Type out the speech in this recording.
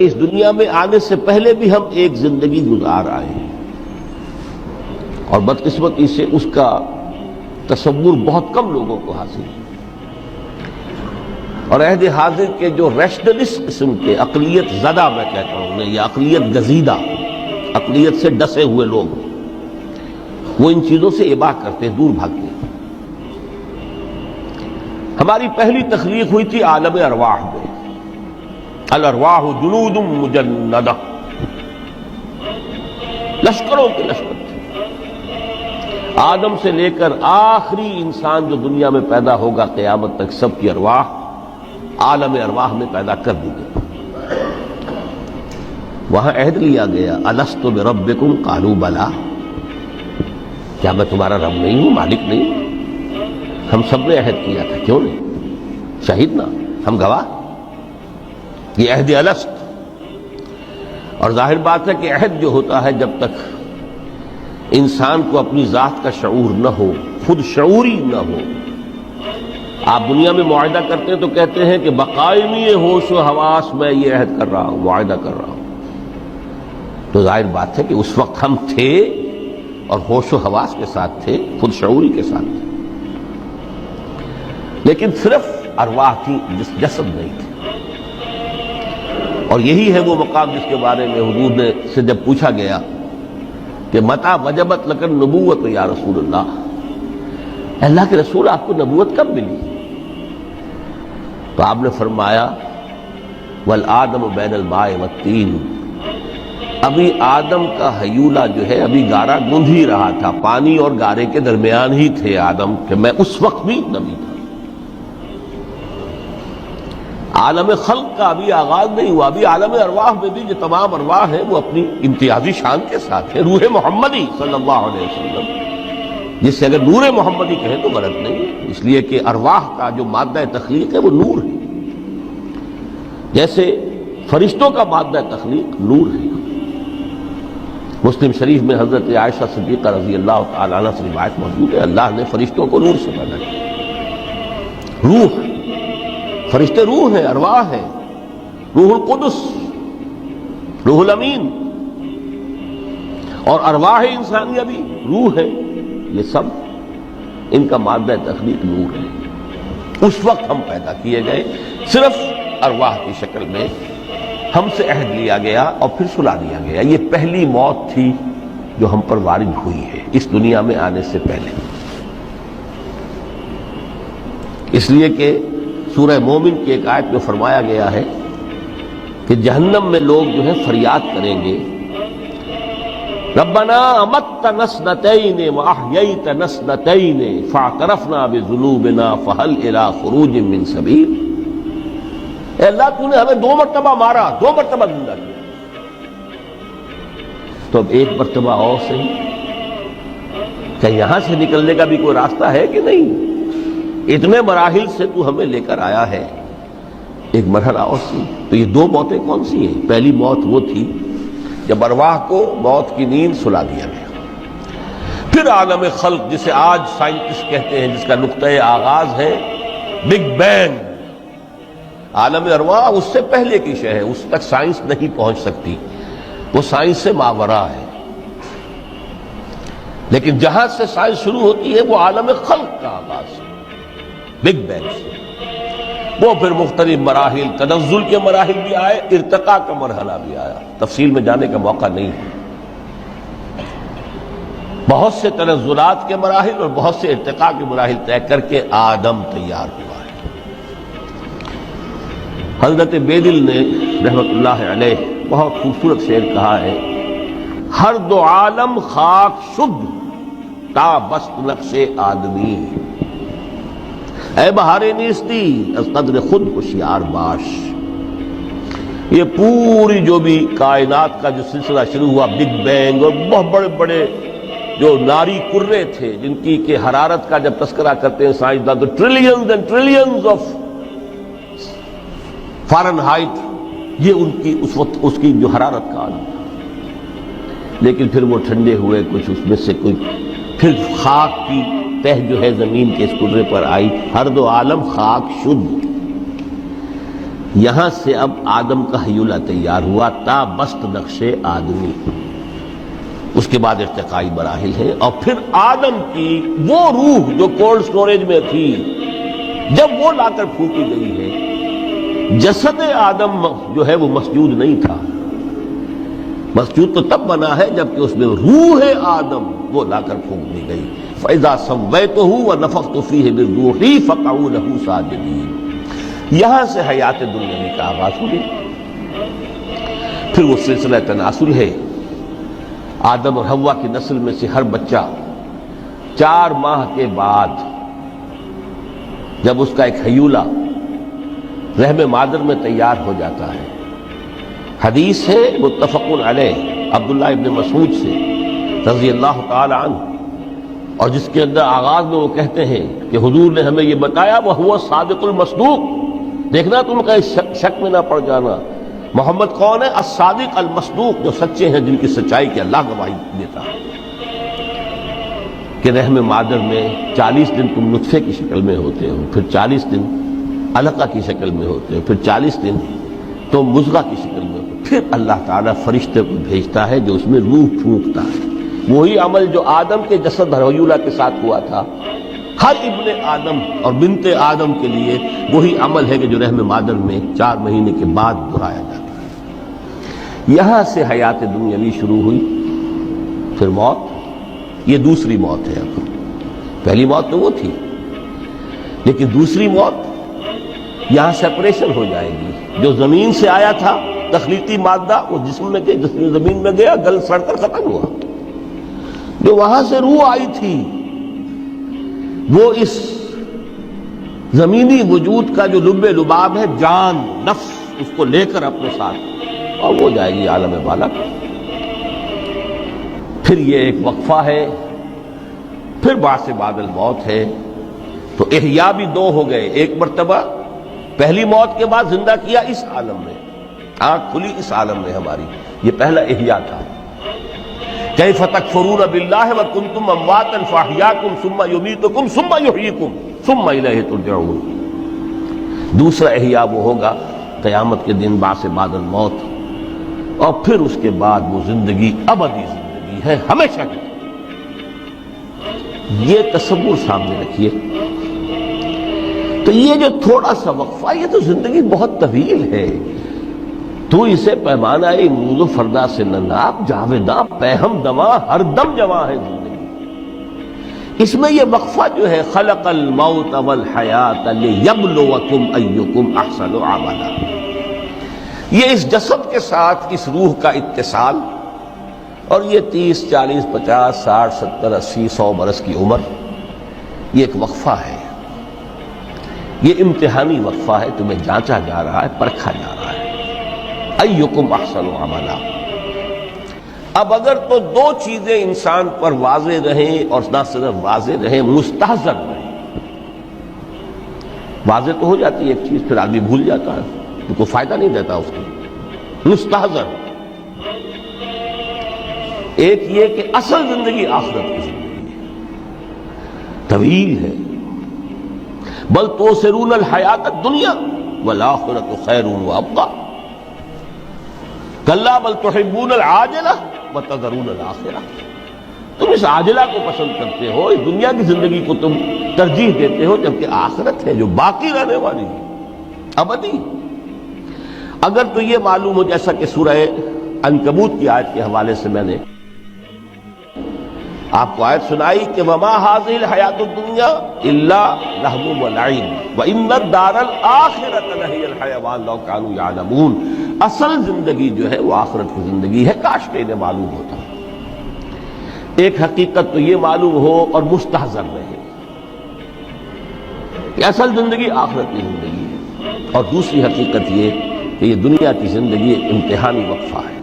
اس دنیا میں آنے سے پہلے بھی ہم ایک زندگی گزار آئے ہیں اور بدقسمتی سے اس کا تصور بہت کم لوگوں کو حاصل ہے، اور عہد حاضر کے جو ریشنلسٹ قسم کے اقلیت زدہ میں کہتا ہوں انہیں، یا اقلیت گزیدہ، اقلیت سے ڈسے ہوئے لوگ، وہ ان چیزوں سے اباع کرتے ہیں، دور بھاگتے ہیں۔ ہماری پہلی تخلیق ہوئی تھی عالم ارواح میں، الارواح جنود مجندہ، لشکروں کے لشکر تھے۔ آدم سے لے کر آخری انسان جو دنیا میں پیدا ہوگا قیامت تک، سب کی ارواح عالم ارواح میں پیدا کر دی گئی۔ وہاں عہد لیا گیا، الست بربکم قالوا بلا، کیا میں تمہارا رب نہیں ہوں، مالک نہیں ہوں؟ ہم سب نے عہد کیا تھا، کیوں نہیں؟ شہیدنا، ہم گواہ۔ یہ عہد الست، اور ظاہر بات ہے کہ عہد جو ہوتا ہے جب تک انسان کو اپنی ذات کا شعور نہ ہو، خود شعوری نہ ہو۔ آپ دنیا میں معاہدہ کرتے ہیں تو کہتے ہیں کہ بقائمی ہوش و حواس میں یہ عہد کر رہا ہوں، معاہدہ کر رہا ہوں، تو ظاہر بات ہے کہ اس وقت ہم تھے اور ہوش و حواس کے ساتھ تھے، خود شعوری کے ساتھ تھے، لیکن صرف ارواح کی، جسد نہیں تھی۔ اور یہی ہے وہ مقام جس کے بارے میں حضور نے سے جب پوچھا گیا کہ متى وجبت لک النبوۃ یا رسول اللہ، اللہ کے رسول آپ کو نبوت کب ملی؟ تو آپ نے فرمایا والآدم بین الماء والطین، ابھی آدم کا حیولہ جو ہے ابھی گارا گوندھ ہی رہا تھا، پانی اور گارے کے درمیان ہی تھے آدم، کہ میں اس وقت بھی نبی تھا۔ عالم خلق کا ابھی آغاز نہیں ہوا، ابھی عالم ارواح میں بھی جو تمام ارواح ہیں وہ اپنی امتیازی شان کے ساتھ ہیں۔ روح محمدی صلی اللہ علیہ وسلم، جس سے اگر نور محمدی کہیں تو غلط نہیں ہے، اس لیے کہ ارواح کا جو مادہ تخلیق ہے وہ نور ہے، جیسے فرشتوں کا مادہ تخلیق نور ہے۔ مسلم شریف میں حضرت عائشہ صدیقہ رضی اللہ تعالی عنہ سے روایت موجود ہے، اللہ نے فرشتوں کو نور سے پیدا کیا۔ روح، فرشتے روح ہیں، ارواح ہیں، روح القدس، روح الامین، اور ارواح انسانیہ بھی روح ہے، یہ سب ان کا مادہ تخلیق نور ہے۔ اس وقت ہم پیدا کیے گئے، صرف ارواح کی شکل میں ہم سے عہد لیا گیا اور پھر سلا دیا گیا۔ یہ پہلی موت تھی جو ہم پر وارد ہوئی ہے اس دنیا میں آنے سے پہلے، اس لیے کہ سورہ مومن کی ایک آیت میں فرمایا گیا ہے کہ جہنم میں لوگ جو ہے فریاد کریں گے، ربنا امتنا اثنتین واحییتنا اثنتین فاعترفنا بذنوبنا فهل الى خروج من سبیل۔ اے اللہ، تو نے ہمیں 2 مرتبہ مارا، 2 مرتبہ زندہ کیا، تو اب ایک مرتبہ اور صحیح، کیا یہاں سے نکلنے کا بھی کوئی راستہ ہے کہ نہیں؟ اتنے مراحل سے تو ہمیں لے کر آیا ہے، ایک مرحلہ اور سی۔ تو یہ 2 موتیں کون سی ہیں؟ پہلی موت وہ تھی جب ارواح کو موت کی نیند سلا دیا گیا۔ پھر عالم خلق، جسے آج سائنٹسٹ کہتے ہیں، جس کا نقطۂ آغاز ہے بگ بینگ، عالم ارواح اس سے پہلے کی شے ہے، اس تک سائنس نہیں پہنچ سکتی، وہ سائنس سے ماوراء ہے۔ لیکن جہاں سے سائنس شروع ہوتی ہے وہ عالم خلق کا آغاز ہے، بگ بینگ سے۔ وہ پھر مختلف مراحل، تنزل کے مراحل بھی آئے، ارتقاء کا مرحلہ بھی آیا، تفصیل میں جانے کا موقع نہیں ہے۔ بہت سے تنزلات کے مراحل اور بہت سے ارتقاء کے مراحل طے کر کے آدم تیار ہوا ہے۔ حضرت بیدل نے رحمت اللہ علیہ بہت خوبصورت شعر کہا ہے، ہر 2 عالم خاک شد تا بست نقش آدمی، اے بہار نیستی از قدر خود ہوشیار باش۔ یہ پوری جو بھی کائنات کا جو سلسلہ شروع ہوا، بگ بینگ، اور بہت بڑے بڑے جو ناری کرے تھے جن کی کہ حرارت کا جب تذکرہ کرتے ہیں سائنسدان تو trillions and trillions of foreign height, یہ ان کی اس وقت اس کی جو حرارت کا عالم تھا، لیکن پھر وہ ٹھنڈے ہوئے، کچھ اس میں سے کوئی، پھر خاک کی تہ جو ہے زمین کے اس کرے پر آئی، ہر 2 عالم خاک شد۔ یہاں سے اب آدم کا حیولہ تیار ہوا تا بست نقش آدمی، اس کے بعد ارتقائی مراحل ہیں، اور پھر آدم کی وہ روح جو کولڈ سٹوریج میں تھی جب وہ لا کر پھونکی گئی ہے، جسد آدم جو ہے وہ مسجود نہیں تھا، مسجود تو تب بنا ہے جبکہ اس میں روح آدم وہ لا کر پھونک دی گئی۔ فَإِذَا سَوَّيْتُهُ وَنَفَخْتُ فِيهِ مِن رُوحِي فَقَعُوا لَهُ سَاجِدِينَ۔ یہاں سے حیات دنیاوی کا آغاز ہوئی، پھر وہ سلسلہ تناسل ہے۔ آدم اور حوا کی نسل میں سے ہر بچہ 4 ماہ کے بعد جب اس کا ایک حیولہ رحم مادر میں تیار ہو جاتا ہے، حدیث ہے متفق علیہ عبداللہ ابن مسعود سے رضی اللہ تعالی عنہ، اور جس کے اندر آغاز میں وہ کہتے ہیں کہ حضور نے ہمیں یہ بتایا وَهُوَ الصادق المصدوق، دیکھنا تم کہیں شک میں نہ پڑ جانا، محمد کون ہے؟ الصادق المصدوق، جو سچے ہیں، جن کی سچائی کی اللہ گواہی دیتا ہے کہ رحم مادر میں 40 دن تم نطفے کی شکل میں ہوتے ہو، پھر 40 دن علقہ کی شکل میں ہوتے ہو، پھر 40 دن تو مضغہ کی شکل میں ہوتے، پھر اللہ تعالیٰ فرشتے کو بھیجتا ہے جو اس میں روح پھونکتا ہے۔ وہی عمل جو آدم کے جسد حیولہ کے ساتھ ہوا تھا، ہر ابن آدم اور بنت آدم کے لیے وہی عمل ہے کہ جو رحم مادر میں 4 مہینے کے بعد دہرایا جاتا ہے۔ یہاں سے حیات دنیاوی شروع ہوئی، پھر موت، یہ دوسری موت ہے۔ اب پہلی موت تو وہ تھی، لیکن دوسری موت یہاں سیپریشن ہو جائے گی۔ جو زمین سے آیا تھا تخلیقی مادہ، وہ جسم میں گیا، زمین میں گیا، گل سڑ کر ختم ہوا۔ جو وہاں سے روح آئی تھی وہ اس زمینی وجود کا جو لب لباب ہے، جان، نفس، اس کو لے کر اپنے ساتھ، اور وہ جائے گی عالم بالا۔ پھر یہ ایک وقفہ ہے، پھر بعد بعد الموت ہے۔ تو احیاء بھی 2 ہو گئے، ایک مرتبہ پہلی موت کے بعد زندہ کیا اس عالم میں، آنکھ کھلی اس عالم میں ہماری، یہ پہلا احیاء تھا۔ کیف تکفرون باللہ وکنتم امواتا فاحیاکم ثم یمیتکم ثم یحییکم ثم الیہ ترجعون۔ دوسرا احیاء وہ ہوگا قیامت کے دن بعد بعد الموت، اور پھر اس کے بعد وہ زندگی ابدی زندگی ہے، ہمیشہ کی۔ یہ تصور سامنے رکھیے۔ تو یہ جو تھوڑا سا وقفہ، یہ تو زندگی بہت طویل ہے۔ تو اسے پیمانہ امروز و فردا سے نہ ناپ، جاویداں پیہم دواں، ہر دم جواں ہے زندگی۔ اس میں یہ وقفہ جو ہے خلق الموت والحیات لیبلوکم ایکم احسن عملا، یہ اس جسد کے ساتھ اس روح کا اتصال، اور یہ 30 40 50 60 70 80 100 برس کی عمر، یہ ایک وقفہ ہے، یہ امتحانی وقفہ ہے، تمہیں جانچا جا رہا ہے، پرکھا جا رہا ہے۔ ایکم احسن عملا۔ اب اگر تو 2 چیزیں انسان پر واضح رہیں، اور نہ صرف واضح رہیں، مستحضر رہیں۔ واضح تو ہو جاتی ہے ایک چیز، پھر آدمی بھول جاتا ہے، تو کوئی فائدہ نہیں دیتا اس کو۔ مستحضر ایک یہ کہ اصل زندگی آخرت کی زندگی ہے، طویل ہے۔ بل توثرون الحیات الدنیا والآخرۃ خیر وابقیٰ، کلا بل تحبون العاجلہ وتذرون الآخرہ۔ تم اس عاجلہ کو پسند کرتے ہو، اس دنیا کی زندگی کو تم ترجیح دیتے ہو، جبکہ آخرت ہے جو باقی رہنے والی ہے، ابدی۔ اگر تو یہ معلوم ہو، جیسا کہ سورہ عنکبوت کی آیت کے حوالے سے میں نے آپ کو آیت سنائی کہ وما هذه الحیات الدنیا الا لہو ولعب وان الدار الاخرۃ لہی الحیوان لو کانوا یعلمون۔ اصل زندگی جو ہے وہ آخرت کی زندگی ہے، کاش کہ انہیں معلوم ہوتا۔ ایک حقیقت تو یہ معلوم ہو اور مستحضر رہے کہ اصل زندگی آخرت کی زندگی ہے، اور دوسری حقیقت یہ کہ یہ دنیا کی زندگی ایک امتحانی وقفہ ہے۔